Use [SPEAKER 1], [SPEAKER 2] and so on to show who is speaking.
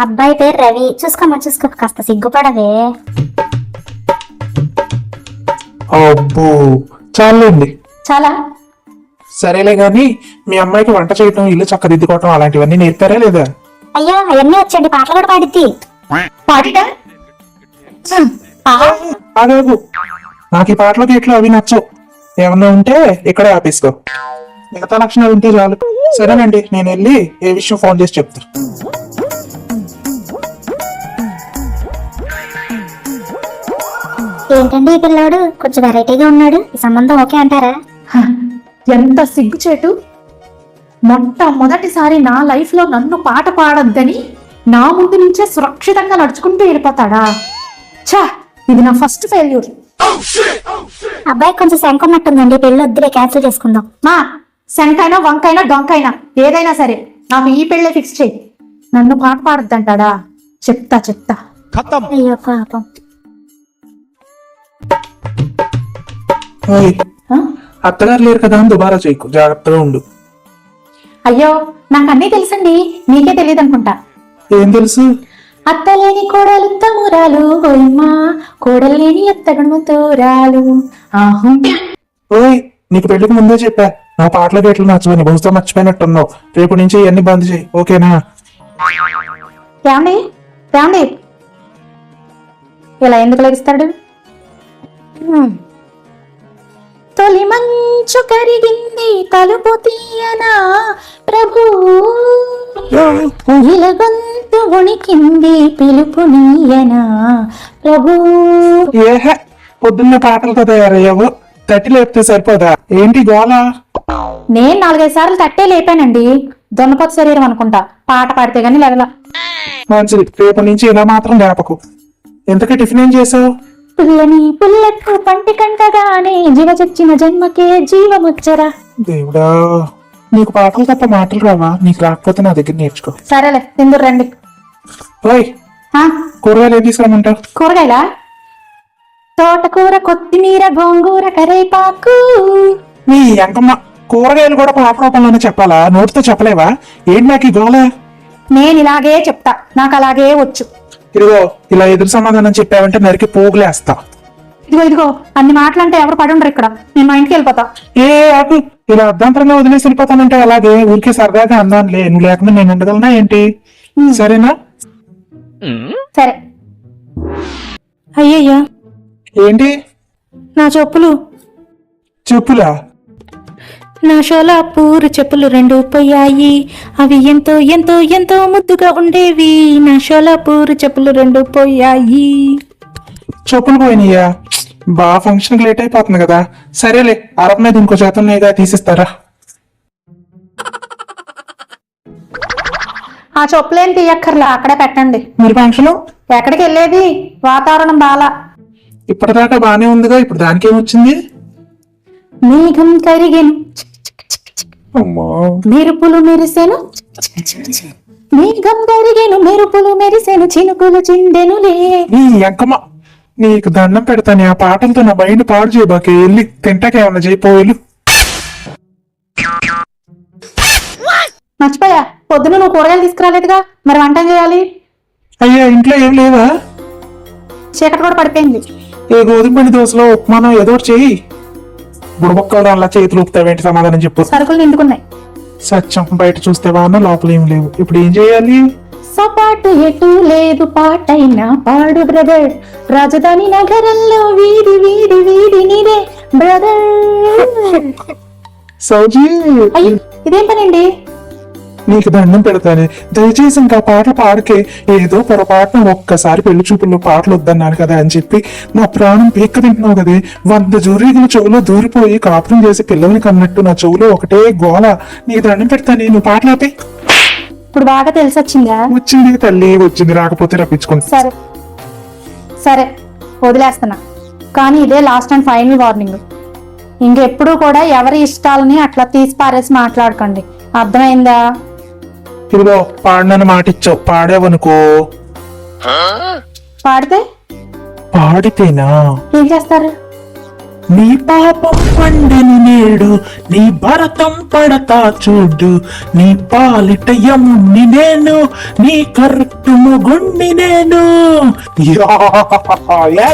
[SPEAKER 1] అబ్బాయి పేరు రవి. చూసుకోమ్మా చూసుకో, కాస్త సిగ్గుపడవే.
[SPEAKER 2] అబ్బో చాలండి.
[SPEAKER 1] చాలా.
[SPEAKER 2] సరేలే గాని మీ అమ్మాయికి వంట చేయటం, ఇల్లు చక్కదిద్దుకోవటం అలాంటివన్నీ నేర్పారా లేదా?
[SPEAKER 1] అయ్యో అవన్నీ వచ్చండి, పాటలు కూడా పాడిద్ది. పాడిటా?
[SPEAKER 2] ఆగాగు, నాకు ఈ పాటలు గీట్లు అవి నచ్చవు. ఏమన్నా ఉంటే ఇక్కడే ఆపేసుకో. మిగతా లక్షణాలు ఉంటే చాలు. సరేనండి, నేను వెళ్ళి ఏ విషయం ఫోన్ చేసి చెప్తా.
[SPEAKER 1] ఏంటండి ఈ పిల్లాడు కొంచెం వెరైటీగా ఉన్నాడు, ఈ సంబంధం ఓకే అంటారా?
[SPEAKER 3] ఎంత సిగ్గుచేటు. మొట్టమొదటిసారి నా లైఫ్ లో నన్ను పాట పాడొద్దని నా ముందు నుంచే సురక్షితంగా నడుచుకుంటూ వెళ్ళిపోతాడా? ఛా, ఇది నా ఫస్ట్ ఫెయిల్యూర్.
[SPEAKER 1] అబ్బాయి కొంచెం శంకున్నట్టుందండి, పెళ్లి వద్దులే, క్యాన్సిల్ చేసుకుందాం.
[SPEAKER 3] మా శంకైనా వంకైనా డొంకైనా ఏదైనా సరే నాకు ఈ పెళ్ళే ఫిక్స్ చేయి. నన్ను పాట పాడొద్దంటాడా? చెప్తా.
[SPEAKER 1] అయ్యో పాపం.
[SPEAKER 2] ఓయ్,
[SPEAKER 3] ఆ?
[SPEAKER 2] అత్తగారు లేరు కదా అని దుబారా చేయకు, జాగ్రత్తగా ఉండు.
[SPEAKER 3] అయ్యో నాకు అన్నీ తెలుసండి, మీకే తెలియదు అనుకుంటా.
[SPEAKER 2] ఏం తెలుసు?
[SPEAKER 3] అత్తలేని కోడలు తమ్మురాలు, ఓయమ్మా కోడలేని అత్తగణముతోరాలు. ఆహు.
[SPEAKER 2] ఓయ్, నీకు పెళ్లికి ముందే చెప్పా నా పాటల గేట్లు నచ్చవని. బహుశా మర్చిపోయినట్టున్నావు. రేపు నుంచి ఇవన్నీ బంద్ చేయి, ఓకేనా?
[SPEAKER 3] రాండి ఇలా ఎందుకు లెగిస్తాడు? తొలి మంచు కరిగింది తలుపు తీయనా ప్రభు, ఇలా గొంతు వణికింది పిలుపు నీయనా ప్రభు.
[SPEAKER 2] ఏహే, పొద్దున్న పాటలతో తయారయ్యావు, తట్టి లేపితే సరిపోదా? ఏంటి గోళ?
[SPEAKER 3] నేను 4-5 సార్లు తట్టే లేపానండి. దొన్నపోతు శరీరం అనుకుంటా, పాట పాడితే గానీ లేగల.
[SPEAKER 2] మంచిది, రేపు నుంచి ఇలా మాత్రం లేపకు. ఎంతకీ టిఫిన్ ఏం చేసావు?
[SPEAKER 3] పుల్లని పుల్లట్టు పంటి కంటగానే జీవ చచ్చిన జన్మకే జీవముచ్చరా.
[SPEAKER 2] దేవుడా, నీకు పాటలు తప్ప మాటలు రావా? నీకు రాకపోతే నా దగ్గర నేర్చుకో.
[SPEAKER 3] సరేలే, తిందురు రండి.
[SPEAKER 2] ఓయ్,
[SPEAKER 3] ఆ,
[SPEAKER 2] కూరగాయలు ఏం తీసుకురమ్మంటావు?
[SPEAKER 3] కూరగాయలా? తోటకూర, కొత్తిమీర, గోంగూర, కరేపాకు.
[SPEAKER 2] నీ ఎంకమ్మ, కూరగాయలు కూడా పాట రూపంలోనే చెప్పాలా? నోటితో చెప్పలేవా? ఏంటి నాకు ఈ గోళ?
[SPEAKER 3] నేను ఇలాగే చెప్తా, నాకు అలాగే వచ్చు.
[SPEAKER 2] ఇదిగో, ఇలా ఎదురు సమాధానం చెప్పావంటే నరికి పోగులేస్తా.
[SPEAKER 3] ఇదిగో అన్ని మాటలంటే ఎవరు పడుండ్రు ఇక్కడ. నేను మా ఇంటికి వెళ్ళిపోతా.
[SPEAKER 2] ఏ ఆకు, ఇలా అర్ధాంతరంగా వదిలేసి వెళ్ళిపోతానంటే అలాగే ఊరికే సరదాగా అందానులే. నువ్వు లేకుండా నేను ఉండగలనా ఏంటి? సరేనా?
[SPEAKER 3] సరే. అయ్యయ్యా,
[SPEAKER 2] ఏంటి?
[SPEAKER 3] నా
[SPEAKER 2] చెప్పులా?
[SPEAKER 3] నా షోలాపూర్ చెప్పులు 2 పోయాయి. అవి ఎంతో ఎంతో ఎంతో ముద్దుగా ఉండేవి. నా షోలాపూర్ చెప్పులు 2 పోయాయి.
[SPEAKER 2] చెప్పులు పోయినాయా? బాగా ఫంక్షన్ లేట్ అయిపోతుంది కదా. సరేలే, అరవ మీద ఇంకో చేతం నేగా తీసిస్తారా?
[SPEAKER 3] ఆ చెప్పులేం తీయక్కర్లా, అక్కడే పెట్టండి.
[SPEAKER 2] మీరు ఫంక్షన్
[SPEAKER 3] ఎక్కడికి వెళ్ళేది? వాతావరణం బాలా.
[SPEAKER 2] ఇప్పటిదాకా బానే ఉందిగా, ఇప్పుడు దానికి ఏమొచ్చింది?
[SPEAKER 3] మేఘం కరిగెను,
[SPEAKER 2] అమ్మా,
[SPEAKER 3] మెరుపులు మెరిసెను. మేఘం కరిగెను, మెరుపులు మెరిసెను, చినుకులు చిందెనులే.
[SPEAKER 2] నీ ఎంకమ్మ, నీకు దండం పెడతాను. ఆ పాటలతో నా మైండ్ పాడు చేయబాకే. వెళ్ళి తింటాకేమన్నా చేయిపోయిలు.
[SPEAKER 3] మర్చిపోయా, పొద్దున నువ్వు కూరగాయలు తీసుకురాలేదుగా, మరి వంట ఏం చేయాలి?
[SPEAKER 2] అయ్యా, ఇంట్లో ఏం లేవా?
[SPEAKER 3] చీకటి కూడా పడిపోయింది.
[SPEAKER 2] ఏ గోధుమ పిండి దోశలో ఉప్మానో ఏదో ఒకటి చెయ్యి. బుడబొక్కలు అలా చేతులు ఊపుతావేంటి? సమాధానం చెప్పు.
[SPEAKER 3] సరుకులు నిండుకున్నాయి.
[SPEAKER 2] సత్యం, బయట చూస్తే వాన, లోపల ఏం లేవు. ఇప్పుడు ఏం చేయాలి?
[SPEAKER 3] సపాటు ఎటు లేదు పాటైనా పాడు బ్రదర్. రాజధాని నగరంలో వీడి వీడి వీడి నీదే బ్రదర్.
[SPEAKER 2] సౌజీ,
[SPEAKER 3] అయ్యో, ఇదేం పనండి?
[SPEAKER 2] నీకు దండం పెడతానే, దయచేసి ఇంకా పాటలు పాడకే. ఏదో పొరపాటున ఒక్కసారి పెళ్లి చూపుల్లో పాటలు వద్దన్నాను కదా అని చెప్పి నా ప్రాణం పీక్క తింటున్నావు కదే. 100 జూరీగుల చెవులో దూరిపోయి కాపురం చేసి పిల్లల్ని కన్నట్టు నా చెవులో ఒకటే గోల. నీకు దండం పెడతానే, నువ్వు పాటలు ఆపే.
[SPEAKER 3] ఇప్పుడు బాగా తెలిసి వచ్చిందా?
[SPEAKER 2] వచ్చింది తల్లి, వచ్చింది. రాకపోతే రప్పించుకుంటా.
[SPEAKER 3] సరే వదిలేస్తున్నా. కానీ ఇదే లాస్ట్ అండ్ ఫైనల్ వార్నింగ్. ఇంకెప్పుడు కూడా ఎవరి ఇష్టాలని అట్లా తీసి పారేసి మాట్లాడకండి, అర్థమైందా?
[SPEAKER 2] ఇదిగో, పాడినని మాట ఇచ్చావు, పాడావనుకో.
[SPEAKER 3] పాడితే
[SPEAKER 2] పాడితేనా
[SPEAKER 3] ఏం చేస్తారు?
[SPEAKER 2] నీ పాపం పండెను నేడు, నీ భరతం పడతా చూడు, నీ పాలిట యముణ్ణి నేను, నీ కరెక్ట్ మొగుణ్ణి నేను. యా